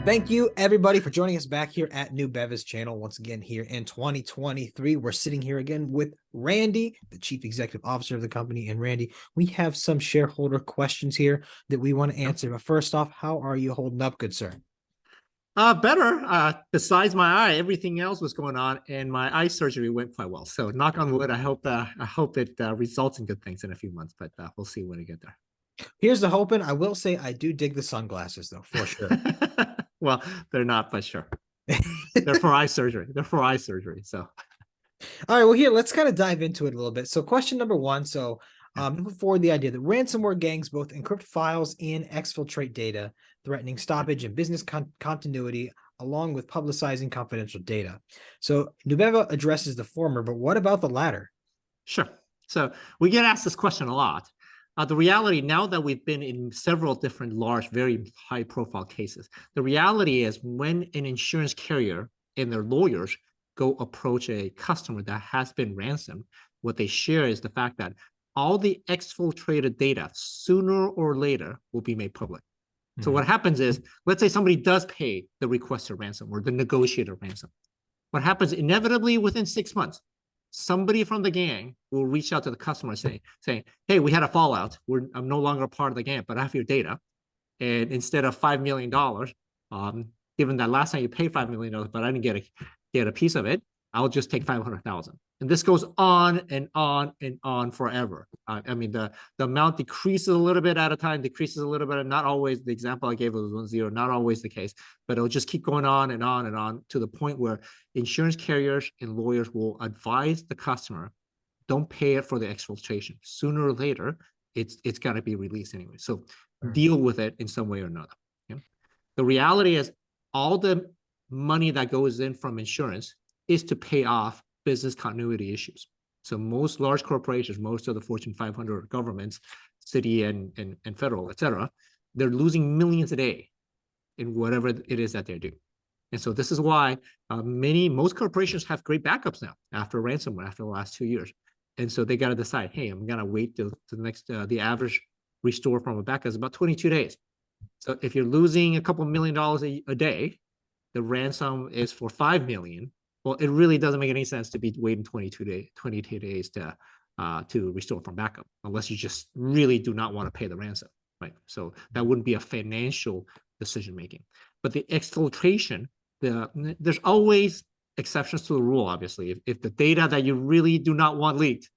Thank you, everybody, for joining us back here at Nubeva's channel. Once again, here in 2023, we're sitting here again with Randy, the Chief Executive Officer of the company. And Randy, we have some shareholder questions here that we want to answer. But first off, how are you holding up, good sir? Better. Besides my eye, everything else was going on, and my eye surgery went quite well. So, knock on wood. I hope it results in good things in a few months, but we'll see when we get there. Here's the hoping. I will say I do dig the sunglasses, though, for sure. Well, they're not, but sure. They're for eye surgery. They're for eye surgery. So, all right, well, here, let's kind of dive into it a little bit. So, question number one. So, moving forward, the idea that ransomware gangs both encrypt files and exfiltrate data, threatening stoppage and business continuity, along with publicizing confidential data. So, Nubeva addresses the former, but what about the latter? sure. So, we get asked this question a lot. The reality, now that we've been in several different large, very high profile cases, the reality is when an insurance carrier and their lawyers go approach a customer that has been ransomed, what they share is the fact that all the exfiltrated data sooner or later will be made public. So what happens is, let's say somebody does pay the requested ransom or the negotiated ransom. What happens inevitably within 6 months, somebody from the gang will reach out to the customer saying, hey, we had a fallout. I'm no longer a part of the gang, but I have your data. And instead of $5 million, given that last time you paid $5 million, but I didn't get a piece of it, I'll just take 500,000. And this goes on and on and on forever. I mean, the amount decreases a little bit at a time, decreases a little bit. Not always, the example I gave was 1-0, not always the case, but it'll just keep going on and on and on to the point where insurance carriers and lawyers will advise the customer, don't pay it for the exfiltration. Sooner or later, it's got to be released anyway. So deal with it in some way or another. Okay? The reality is all the money that goes in from insurance is to pay off business continuity issues. So most large corporations, most of the Fortune 500 governments, city and federal, et cetera, they're losing millions a day in whatever it is that they're doing. And so this is why most corporations have great backups now after ransomware, after the last 2 years. And so they got to decide, hey, I'm going to wait till the next, the average restore from a backup is about 22 days. So if you're losing a couple $1 million a day, the ransom is for 5 million. Well, it really doesn't make any sense to be waiting 22 days to restore from backup, unless you just really do not want to pay the ransom, right? So that wouldn't be a financial decision making. But the exfiltration, there's always exceptions to the rule, obviously. If the data that you really do not want leaked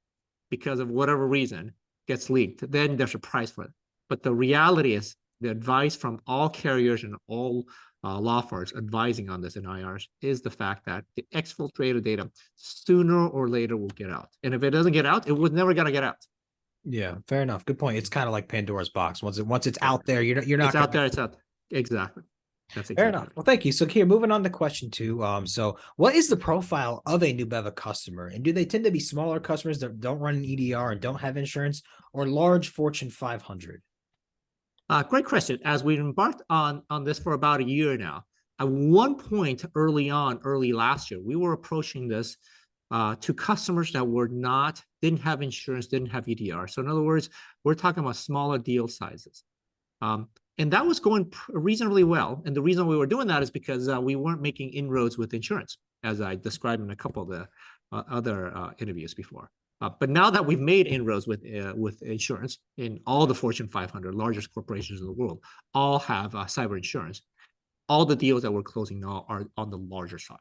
because of whatever reason gets leaked, then there's a price for it. But the reality is the advice from all carriers and all law firms advising on this in IRs is the fact that the exfiltrated data sooner or later will get out. And if it doesn't get out, it was never going to get out. Yeah, fair enough. Good point. It's kind of like Pandora's box. Once it's out there, you're not. It's out there. It's out. Exactly. That's exactly fair enough. Well, thank you. So here, moving on to question two. So what is the profile of a Nubeva customer, and do they tend to be smaller customers that don't run an EDR and don't have insurance, or large Fortune 500? Great question. As we embarked on this for about a year now, at one point early last year, we were approaching this to customers that didn't have insurance, didn't have EDR. So in other words, we're talking about smaller deal sizes. And that was going reasonably well. And the reason we were doing that is because we weren't making inroads with insurance, as I described in a couple of the other interviews before. But now that we've made inroads with insurance in all the Fortune 500 largest corporations in the world, all have cyber insurance. All the deals that we're closing now are on the larger side.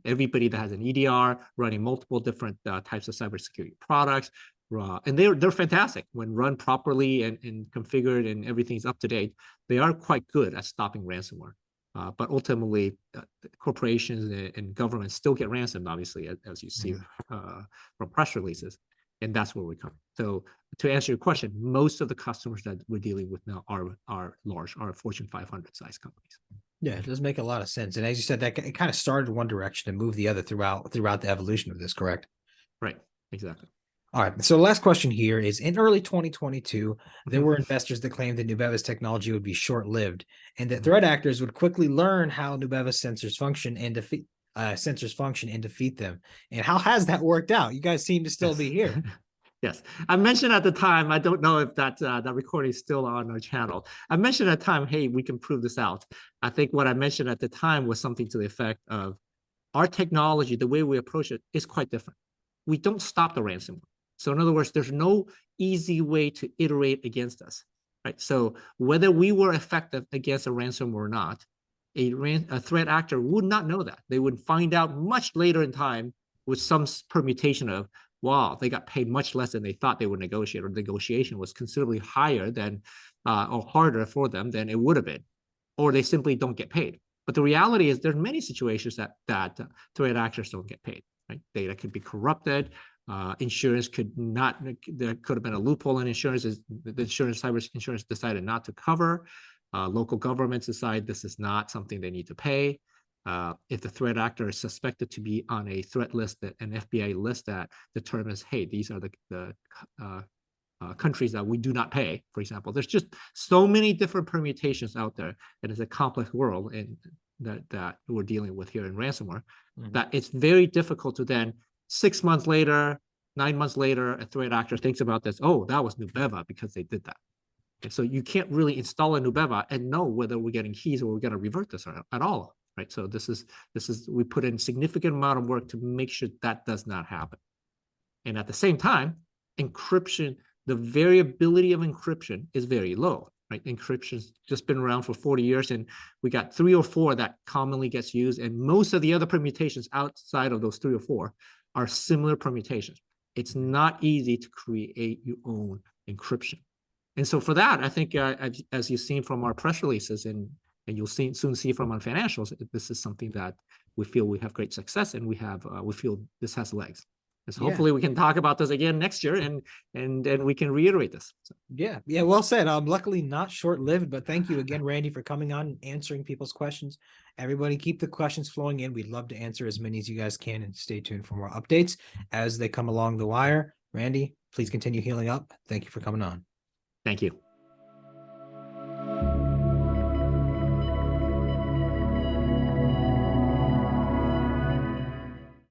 Everybody that has an EDR running multiple different types of cybersecurity products, and they're fantastic when run properly and configured and everything's up to date. They are quite good at stopping ransomware. But ultimately, corporations and governments still get ransomed, obviously, as you see from press releases, and that's where we come. So to answer your question, most of the customers that we're dealing with now are large, are Fortune 500 size companies. Yeah, it does make a lot of sense. And as you said, that it kind of started one direction and moved the other throughout the evolution of this, correct? Right, exactly. All right. So the last question here is, in early 2022, there were investors that claimed that Nubeva's technology would be short-lived and that threat actors would quickly learn how Nubeva's sensors function and defeat them. And how has that worked out? You guys seem to still be here. Yes, I mentioned at the time, I don't know if that recording is still on our channel. I mentioned at the time, hey, we can prove this out. I think what I mentioned at the time was something to the effect of our technology, the way we approach it is quite different. We don't stop the ransomware. So in other words, there's no easy way to iterate against us, right? So whether we were effective against a ransomware or not, a threat actor would not know that. They would find out much later in time with some permutation of, wow, they got paid much less than they thought they would negotiate, or the negotiation was considerably higher than or harder for them than it would have been, or they simply don't get paid. But the reality is there's many situations that threat actors don't get paid, right? Data could be corrupted. Insurance could not, there could have been a loophole in insurance. The insurance, cyber insurance decided not to cover. Local governments decide this is not something they need to pay. If the threat actor is suspected to be on a threat list, that an FBI list that determines, hey, these are the countries that we do not pay, for example. There's just so many different permutations out there, and it's a complex world in that we're dealing with here in ransomware, that it's very difficult to then 6 months later, 9 months later, a threat actor thinks about this, oh, that was Nubeva because they did that. And so you can't really install a Nubeva and know whether we're getting keys or we're going to revert this at all, right? So this is we put in significant amount of work to make sure that does not happen. And at the same time, encryption, the variability of encryption is very low, right? Encryption's just been around for 40 years, and we got 3 or 4 that commonly gets used, and most of the other permutations outside of those 3 or 4 are similar permutations. It's not easy to create your own encryption. And so for that, I think as you've seen from our press releases and you'll soon see from our financials, this is something that we feel we have great success, and we feel this has legs. And so hopefully we can talk about this again next year, and we can reiterate this. So. Yeah, well said. Luckily not short-lived, but thank you again, Randy, for coming on and answering people's questions. Everybody keep the questions flowing in. We'd love to answer as many as you guys can, and stay tuned for more updates as they come along the wire. Randy, please continue healing up. Thank you for coming on. Thank you.